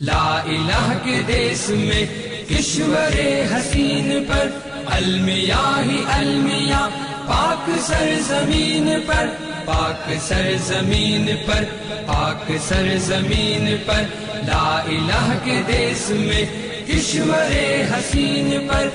لا الہ کے دیس میں کشور حسین پر المیاں ہی المیاں پاک سرزمین پر پاک سرزمین پر پاک سرزمین پر لا الہ کے دیس میں کشور حسین پر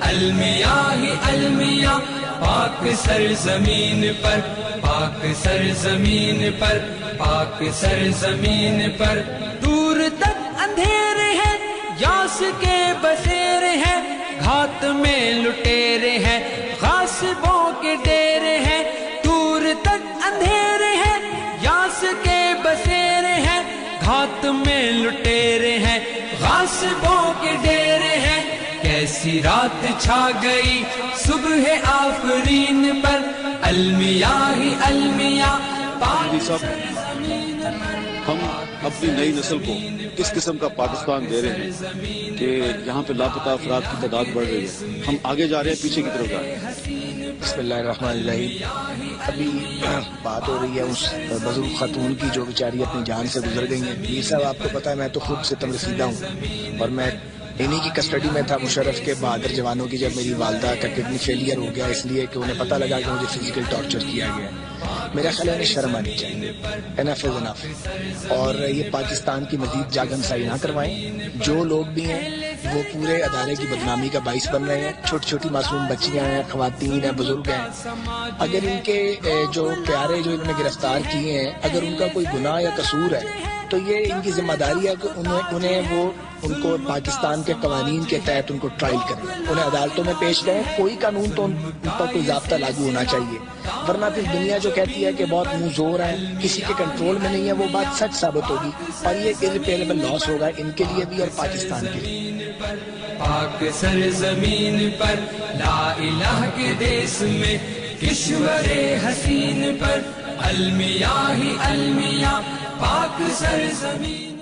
المیاں ہی المیاں پاک سرزمین پر پاک سرزمین پر پاک سرزمین پر دور تک اندھیرے ہیں یاس کے بسیرے ہیں گھات میں لٹیرے ہیں غاصبوں کے ڈیرے ہیں دور تک اندھیرے ہیں یاس کے بسیرے ہیں گھات میں لٹیرے ہیں غاصبوں کے ڈیرے ہیں کیسی رات چھا گئی صبح آفرین پر المیاں ہی المیاں ہم اپنی نئی نسل کو کس قسم کا پاکستان دے رہے ہیں کہ یہاں پہ لاپتہ افراد کی تعداد بڑھ رہی ہے، ہم آگے جا رہے ہیں پیچھے کی طرف جا رہے ہیں۔ بسم اللہ الرحمن الرحیم۔ ابھی بات ہو رہی ہے اس بزرگ خاتون کی جو بیچاری اپنی جان سے گزر گئی ہیں۔ میر صاحب آپ کو پتہ ہے میں تو خود ستم رسیدہ ہوں اور میں انہی کی کسٹڈی میں تھا مشرف کے بہادر جوانوں کی، جب میری والدہ کا کڈنی فیلئر ہو گیا اس لیے کہ انہیں پتہ لگا کہ مجھے فزیکل ٹارچر کیا گیا ہے۔ میرا خیال ہے انہیں شرم آنی چاہیے، انف از انف، اور یہ پاکستان کی مزید جاگن سائی نہ کروائیں۔ جو لوگ بھی ہیں وہ پورے ادارے کی بدنامی کا باعث بن رہے ہیں، چھوٹی چھوٹی معصوم بچیاں ہیں، خواتین ہیں، بزرگ ہیں۔ اگر ان کے جو پیارے جو انہوں نے گرفتار کیے ہیں اگر ان کا کوئی گناہ یا قصور ہے تو یہ ان کی ذمہ داری ہے کہ ان کو پاکستان کے قوانین کے تحت ان کو ٹرائل کریں، انہیں عدالتوں میں پیش کریں، کوئی قانون تو ان پر کوئی ضابطہ لاگو ہونا چاہیے، ورنہ پھر دنیا جو کہتی ہے کہ بہت منہ زور ہے، کسی کے کنٹرول میں نہیں ہے، وہ بات سچ ثابت ہوگی اور یہ irreparable لاس ہوگا ان کے لیے بھی اور پاکستان کے لیے۔ پاک سرزمین پر لا الہ کے دیس میں کشور حسین پر المیاں ہی المیاں پاک سرزمین